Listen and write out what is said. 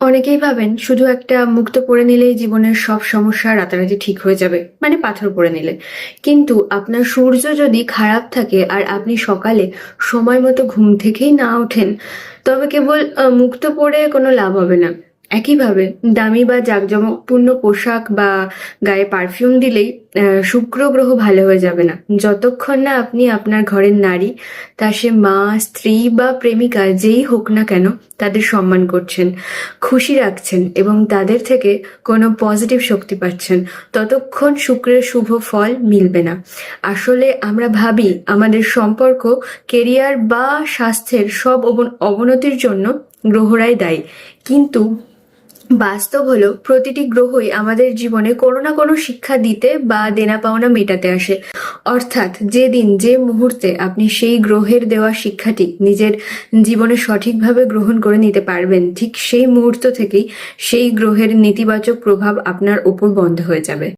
অনেকেই ভাবেন শুধু একটা মুক্তো পড়ে নিলেই জীবনের সব সমস্যা রাতারাতি ঠিক হয়ে যাবে, মানে পাথর পড়ে নিলে। কিন্তু আপনার সূর্য যদি খারাপ থাকে আর আপনি সকালে সময় মতো ঘুম থেকেই না ওঠেন, তবে কেবল মুক্তো পরে কোনো লাভ হবে না। একইভাবে দামি বা জাঁকজমকপূর্ণ পোশাক বা গায়ে পারফিউম দিলেই শুক্র গ্রহ ভালো হয়ে যাবে না, যতক্ষণ না আপনি আপনার ঘরের নারী, তা সে মা, স্ত্রী বা প্রেমিকা যেই হোক না কেন, তাদের সম্মান করছেন, খুশি রাখছেন এবং তাদের থেকে কোনো পজিটিভ শক্তি পাচ্ছেন, ততক্ষণ শুক্রের শুভ ফল মিলবে না। আসলে আমরা ভাবি আমাদের সম্পর্ক, কেরিয়ার বা স্বাস্থ্যের সব অবনতির জন্য গ্রহরাই দায়ী, কিন্তু বাস্তব হলো প্রতিটি গ্রহই আমাদের জীবনে কোনো না কোনো শিক্ষা দিতে বা দেনা পাওনা মেটাতে আসে। অর্থাৎ যেদিন যে মুহূর্তে আপনি সেই গ্রহের দেওয়া শিক্ষাটি নিজের জীবনে সঠিকভাবে গ্রহণ করে নিতে পারবেন, ঠিক সেই মুহূর্ত থেকেই সেই গ্রহের নেতিবাচক প্রভাব আপনার উপর বন্ধ হয়ে যাবে।